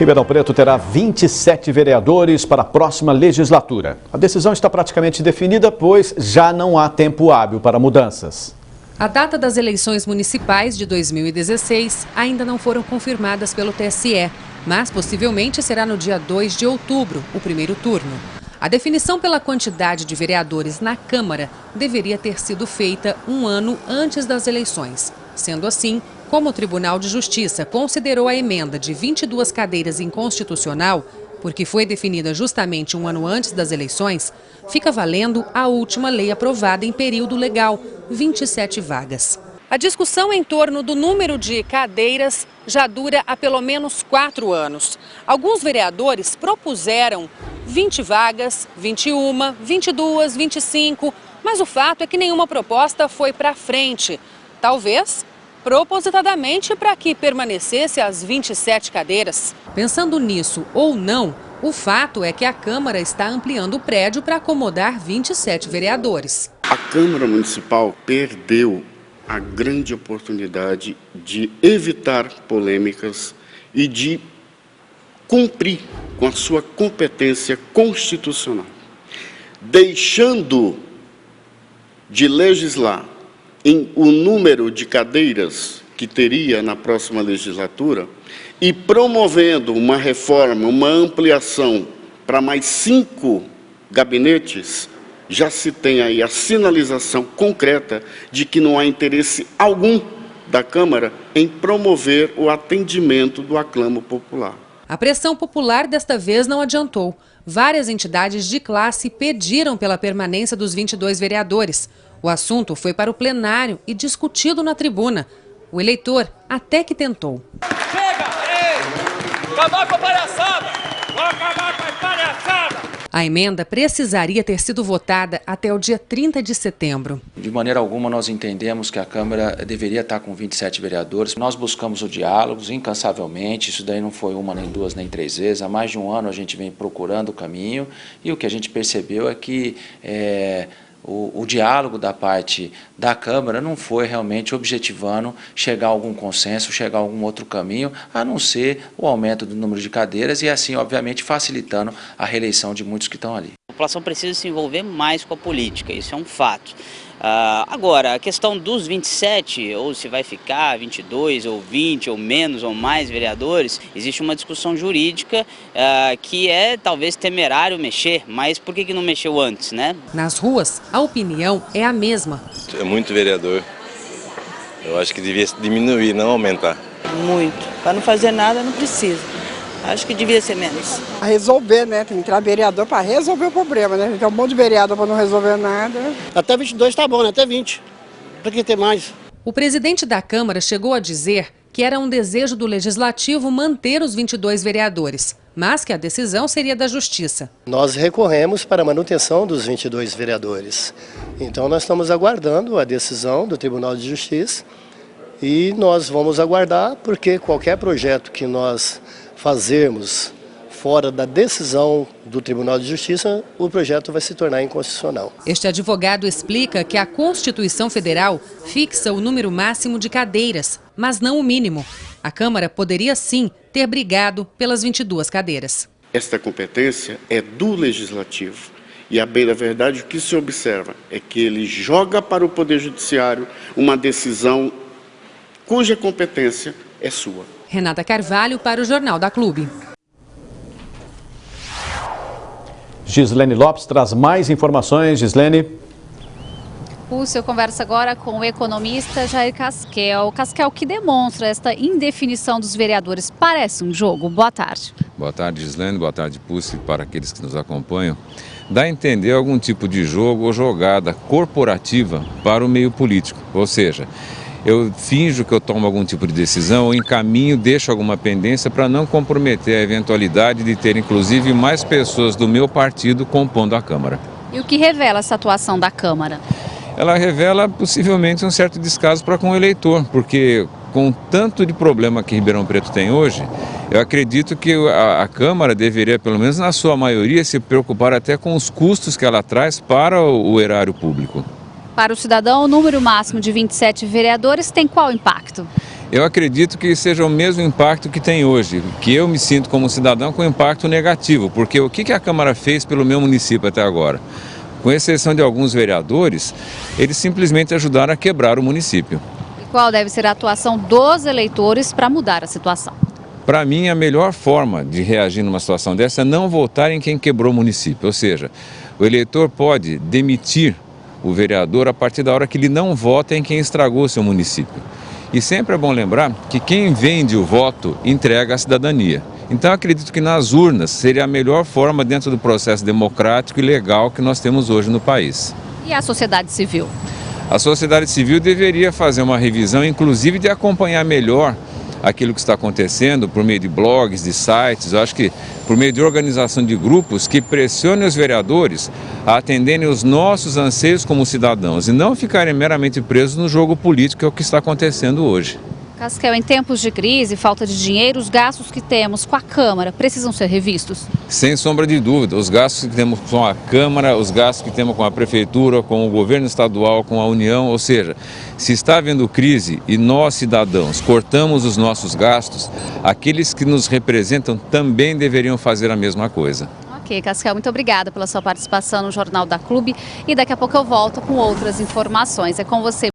Ribeirão Preto terá 27 vereadores para a próxima legislatura. A decisão está praticamente definida, pois já não há tempo hábil para mudanças. A data das eleições municipais de 2016 ainda não foram confirmadas pelo TSE, mas possivelmente será no dia 2 de outubro, o primeiro turno. A definição pela quantidade de vereadores na Câmara deveria ter sido feita um ano antes das eleições. Sendo assim, como o Tribunal de Justiça considerou a emenda de 22 cadeiras inconstitucional, porque foi definida justamente um ano antes das eleições, fica valendo a última lei aprovada em período legal, 27 vagas. A discussão em torno do número de cadeiras já dura há pelo menos 4 anos. Alguns vereadores propuseram 20 vagas, 21, 22, 25, mas o fato é que nenhuma proposta foi para frente. Talvez propositadamente para que permanecesse as 27 cadeiras. Pensando nisso ou não, o fato é que a Câmara está ampliando o prédio para acomodar 27 vereadores. A Câmara Municipal perdeu a grande oportunidade de evitar polêmicas e de cumprir com a sua competência constitucional, deixando de legislar em o número de cadeiras que teria na próxima legislatura e promovendo uma reforma, uma ampliação para mais 5 gabinetes, já se tem aí a sinalização concreta de que não há interesse algum da Câmara em promover o atendimento do aclamo popular. A pressão popular desta vez não adiantou. Várias entidades de classe pediram pela permanência dos 22 vereadores. O assunto foi para o plenário e discutido na tribuna. O eleitor até que tentou. Chega! Ei! Acabar com a palhaçada! Vamos acabar com a palhaçada! A emenda precisaria ter sido votada até o dia 30 de setembro. De maneira alguma nós entendemos que a Câmara deveria estar com 27 vereadores. Nós buscamos o diálogo incansavelmente, isso daí não foi uma, nem duas, nem 3 vezes. Há mais de um ano a gente vem procurando o caminho e o que a gente percebeu é que o diálogo da parte da Câmara não foi realmente objetivando chegar a algum consenso, chegar a algum outro caminho, a não ser o aumento do número de cadeiras e assim, obviamente, facilitando a reeleição de muitos que estão ali. A população precisa se envolver mais com a política, isso é um fato. Agora, a questão dos 27, ou se vai ficar 22, ou 20, ou menos, ou mais vereadores, existe uma discussão jurídica que é talvez temerário mexer, mas por que não mexeu antes, né? Nas ruas, a opinião é a mesma. É muito vereador. Eu acho que devia diminuir, não aumentar. Muito. Para não fazer nada, não precisa. Acho que devia ser menos. A resolver, né? Tem que entrar vereador para resolver o problema, né? Tem um monte de vereador para não resolver nada. Até 22 tá bom, né? Até 20. Para que ter mais? O presidente da Câmara chegou a dizer que era um desejo do Legislativo manter os 22 vereadores, mas que a decisão seria da Justiça. Nós recorremos para a manutenção dos 22 vereadores. Então nós estamos aguardando a decisão do Tribunal de Justiça e nós vamos aguardar porque qualquer projeto que nós fazermos fora da decisão do Tribunal de Justiça, o projeto vai se tornar inconstitucional. Este advogado explica que a Constituição Federal fixa o número máximo de cadeiras, mas não o mínimo. A Câmara poderia sim ter brigado pelas 22 cadeiras. Esta competência é do Legislativo. E, a bem da verdade, o que se observa é que ele joga para o Poder Judiciário uma decisão cuja competência é sua. Renata Carvalho para o Jornal da Clube. Gislene Lopes traz mais informações. Gislene. Eu converso agora com o economista Jair Casquel. Casquel, o que demonstra esta indefinição dos vereadores? Parece um jogo. Boa tarde. Boa tarde, Gislene. Boa tarde, Pulse, para aqueles que nos acompanham. Dá a entender algum tipo de jogo ou jogada corporativa para o meio político. Ou seja, eu finjo que eu tomo algum tipo de decisão, ou encaminho, deixo alguma pendência para não comprometer a eventualidade de ter, inclusive, mais pessoas do meu partido compondo a Câmara. E o que revela essa atuação da Câmara? Ela revela possivelmente um certo descaso para com o eleitor, porque com tanto de problema que Ribeirão Preto tem hoje, eu acredito que a Câmara deveria, pelo menos na sua maioria, se preocupar até com os custos que ela traz para o erário público. Para o cidadão, o número máximo de 27 vereadores tem qual impacto? Eu acredito que seja o mesmo impacto que tem hoje, que eu me sinto como cidadão com impacto negativo, porque o que a Câmara fez pelo meu município até agora? Com exceção de alguns vereadores, eles simplesmente ajudaram a quebrar o município. E qual deve ser a atuação dos eleitores para mudar a situação? Para mim, a melhor forma de reagir numa situação dessa é não votar em quem quebrou o município, ou seja, o eleitor pode demitir o vereador a partir da hora que ele não vota em quem estragou o seu município. E sempre é bom lembrar que quem vende o voto entrega a cidadania. Então acredito que nas urnas seria a melhor forma dentro do processo democrático e legal que nós temos hoje no país. E a sociedade civil? A sociedade civil deveria fazer uma revisão, inclusive de acompanhar melhor aquilo que está acontecendo por meio de blogs, de sites, eu acho que por meio de organização de grupos que pressionem os vereadores a atenderem os nossos anseios como cidadãos e não ficarem meramente presos no jogo político, que é o que está acontecendo hoje. Casquel, em tempos de crise e falta de dinheiro, os gastos que temos com a Câmara precisam ser revistos? Sem sombra de dúvida, os gastos que temos com a Câmara, os gastos que temos com a Prefeitura, com o governo estadual, com a União, ou seja, se está havendo crise e nós, cidadãos, cortamos os nossos gastos, aqueles que nos representam também deveriam fazer a mesma coisa. Ok, Casquel, muito obrigada pela sua participação no Jornal da Clube e daqui a pouco eu volto com outras informações. É com você.